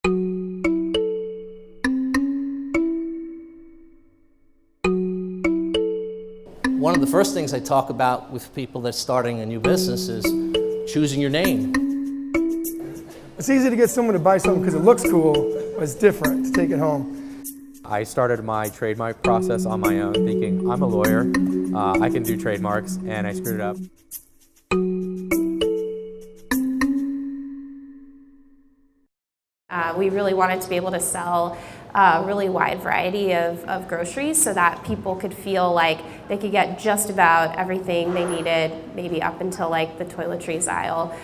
One of the first things I talk about with people that's starting a new business is choosing your name. It's easy to get someone to buy something because it looks cool, but it's different to take it home. I started my trademark process on my own, thinking I'm a lawyer, I can do trademarks, and I screwed it up. We really wanted to be able to sell a really wide variety of groceries so that people could feel like they could get just about everything they needed, maybe up until like the toiletries aisle,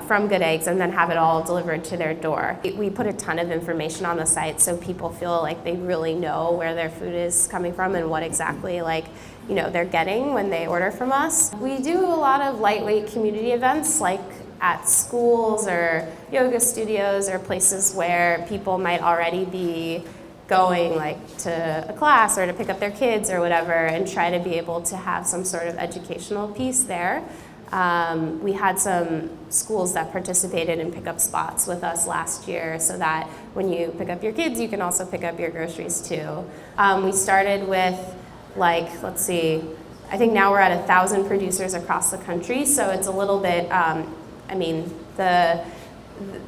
from Good Eggs, and then have it all delivered to their door. We put a ton of information on the site so people feel like they really know where their food is coming from and what exactly they're getting when they order from us. We do a lot of lightweight community events like at schools or yoga studios or places where people might already be going like to a class or to pick up their kids or whatever, and try to be able to have some sort of educational piece there. We had some schools that participated in pickup spots with us last year so that when you pick up your kids, you can also pick up your groceries too. We started with I think now we're at 1,000 producers across the country, so it's a little bit,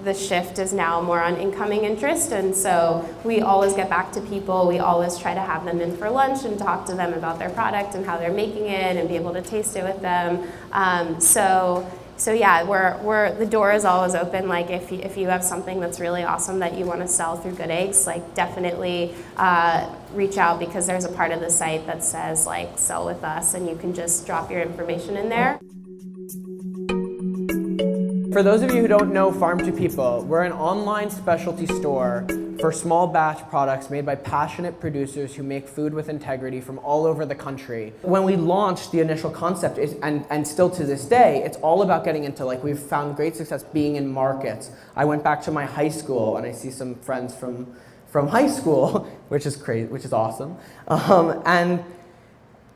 the shift is now more on incoming interest, and so we always get back to people. We always try to have them in for lunch and talk to them about their product and how they're making it and be able to taste it with them. So yeah, the door is always open. Like if you have something that's really awesome that you want to sell through Good Eggs, like definitely reach out, because there's a part of the site that says like sell with us, and you can just drop your information in there. For those of you who don't know Farm to People, we're an online specialty store for small batch products made by passionate producers who make food with integrity from all over the country. When we launched, the initial concept is, and still to this day, it's all about getting into, we've found great success being in markets. I went back to my high school and I see some friends from high school, which is crazy, which is awesome. And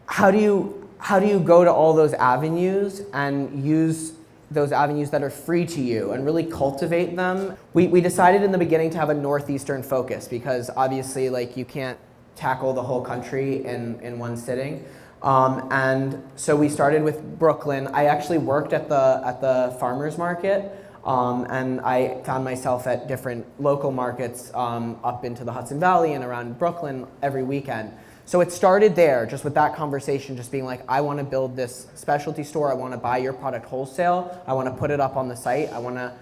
how do you go to all those avenues and use those avenues that are free to you and really cultivate them? We decided in the beginning to have a northeastern focus, because obviously you can't tackle the whole country in one sitting. And so we started with Brooklyn. I actually worked at the farmers market, and I found myself at different local markets up into the Hudson Valley and around Brooklyn every weekend. So it started there, just with that conversation, just being like, I want to build this specialty store. I want to buy your product wholesale. I want to put it up on the site. I want to,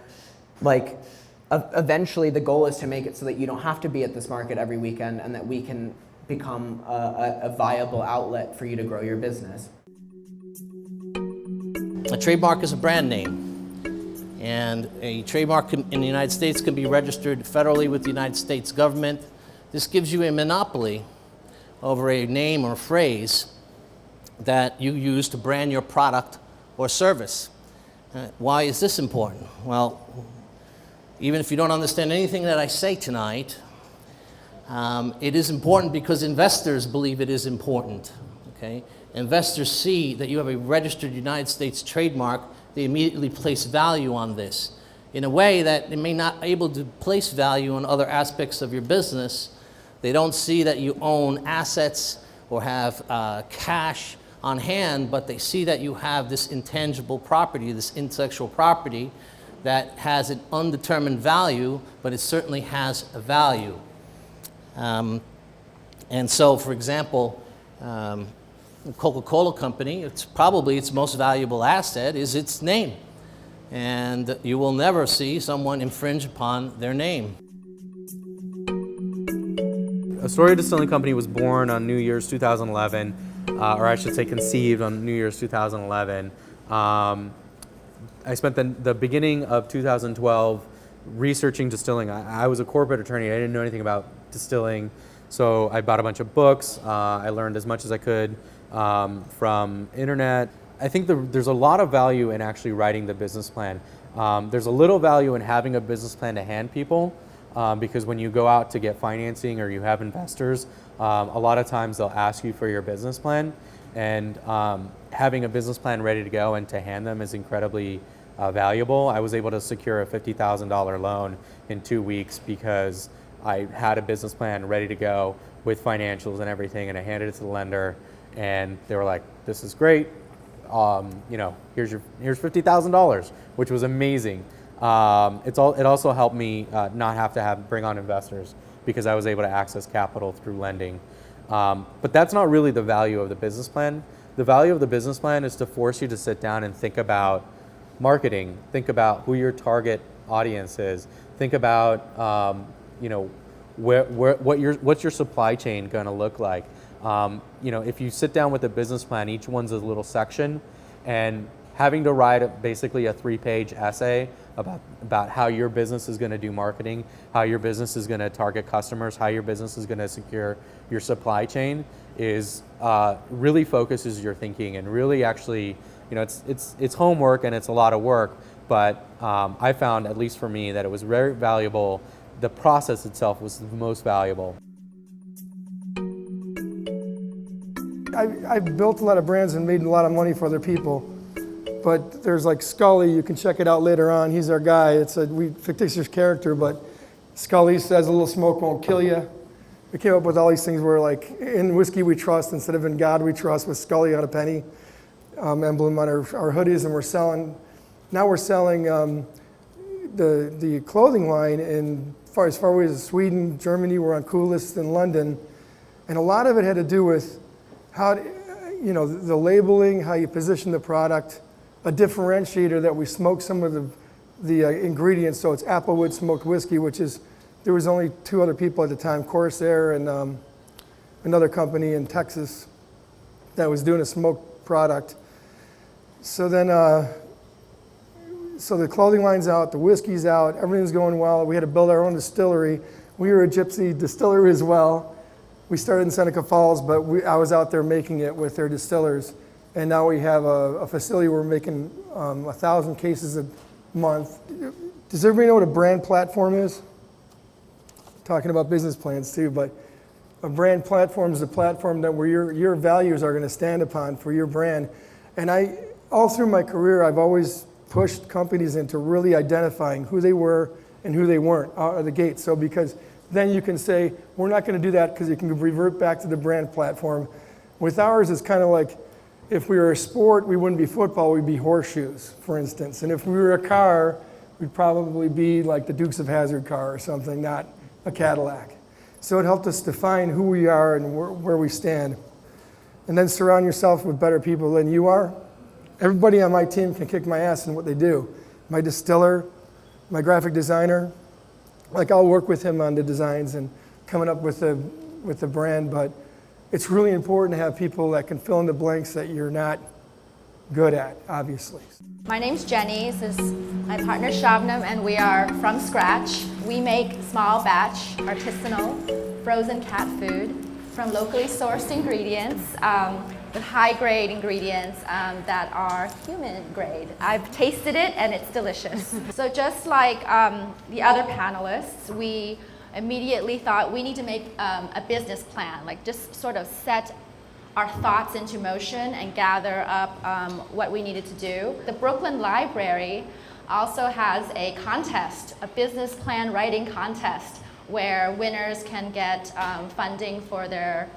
eventually the goal is to make it so that you don't have to be at this market every weekend, and that we can become a viable outlet for you to grow your business. A trademark is a brand name, and a trademark in the United States can be registered federally with the United States government. This gives you a monopoly over a name or phrase that you use to brand your product or service. Why is this important? Well, even if you don't understand anything that I say tonight, it is important because investors believe it is important, okay? Investors see that you have a registered United States trademark, they immediately place value on this in a way that they may not be able to place value on other aspects of your business. They don't see that you own assets or have cash on hand, but they see that you have this intangible property, this intellectual property that has an undetermined value, but it certainly has a value. And so, for example, the Coca-Cola company, it's probably its most valuable asset is its name. And you will never see someone infringe upon their name. Astoria Distilling Company was born on New Year's 2011, or I should say conceived on New Year's 2011. I spent the beginning of 2012 researching distilling. I was a corporate attorney. I didn't know anything about distilling, so I bought a bunch of books. I learned as much as I could from internet. I think there's a lot of value in actually writing the business plan. There's a little value in having a business plan to hand people. Because when you go out to get financing or you have investors, a lot of times they'll ask you for your business plan, and having a business plan ready to go and to hand them is incredibly valuable. I was able to secure a $50,000 loan in 2 weeks because I had a business plan ready to go with financials and everything, and I handed it to the lender, and they were like, "This is great. Here's $50,000," which was amazing. It also helped me not have to bring on investors because I was able to access capital through lending. But that's not really the value of the business plan. The value of the business plan is to force you to sit down and think about marketing, think about who your target audience is, think about what's your supply chain going to look like. If you sit down with a business plan, each one's a little section, and having to write basically a 3-page essay about how your business is going to do marketing, how your business is going to target customers, how your business is going to secure your supply chain is really focuses your thinking, and really actually, it's homework and it's a lot of work, but I found, at least for me, that it was very valuable. The process itself was the most valuable. I've built a lot of brands and made a lot of money for other people, but there's like Scully, you can check it out later on. He's our guy. It's a fictitious character, but Scully says a little smoke won't kill you. We came up with all these things where, like, in whiskey we trust instead of in God we trust, with Scully on a penny emblem on our hoodies, and we're selling the clothing line as far away as Sweden, Germany. We're on Coolest in London, and a lot of it had to do with how, the labeling, how you position the product, a differentiator that we smoke some of the ingredients. So it's applewood smoked whiskey, which is, there was only 2 other people at the time, Corsair and another company in Texas that was doing a smoked product. So then, so the clothing line's out, the whiskey's out, everything's going well. We had to build our own distillery. We were a gypsy distillery as well. We started in Seneca Falls, but I was out there making it with their distillers. And now we have a facility where we're making 1,000 cases a month. Does everybody know what a brand platform is? Talking about business plans too, but a brand platform is a platform that where your values are going to stand upon for your brand. And all through my career, I've always pushed companies into really identifying who they were and who they weren't out of the gate. So because then you can say, we're not going to do that, because you can revert back to the brand platform. With ours, it's kind of like, if we were a sport, we wouldn't be football, we'd be horseshoes, for instance. And if we were a car, we'd probably be like the Dukes of Hazzard car or something, not a Cadillac. So it helped us define who we are and where we stand. And then surround yourself with better people than you are. Everybody on my team can kick my ass in what they do. My distiller, my graphic designer, like I'll work with him on the designs and coming up with the brand, but it's really important to have people that can fill in the blanks that you're not good at, obviously. My name's Jenny. This is my partner Shabnam, and we are from scratch. We make small batch, artisanal, frozen cat food from locally sourced ingredients with high-grade ingredients that are human grade. I've tasted it and it's delicious. So just like the other panelists, we immediately thought we need to make a business plan, like just sort of set our thoughts into motion and gather up what we needed to do. The Brooklyn Library also has a contest, a business plan writing contest, where winners can get funding for their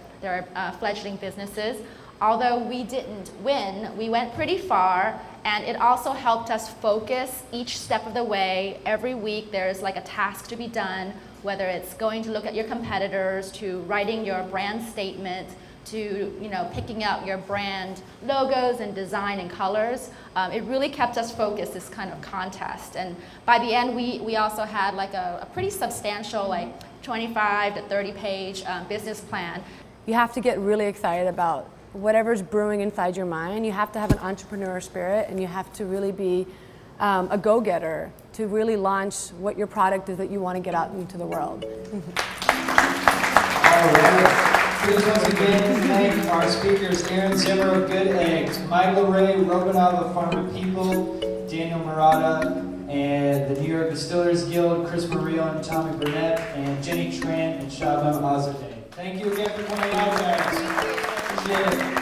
fledgling businesses. Although we didn't win, we went pretty far, and it also helped us focus each step of the way. Every week there's like a task to be done, whether it's going to look at your competitors, to writing your brand statement, to picking out your brand logos and design and colors. It really kept us focused, this kind of contest. And by the end, we also had like a pretty substantial, like 25 to 30 page business plan. You have to get really excited about whatever's brewing inside your mind. You have to have an entrepreneur spirit, and you have to really be a go-getter to really launch what your product is that you want to get out into the world. All right. Please once again thank our speakers, Erin, Zimmer of Good Eggs, Michael Ray, Robinov of Farm to People, Daniel Marotta, and the New York Distillers Guild, Chris Murillo and Tommy Brunett, and Jenny Tran and Shabnam Azadeh. Thank you again for coming out, guys. Appreciate it.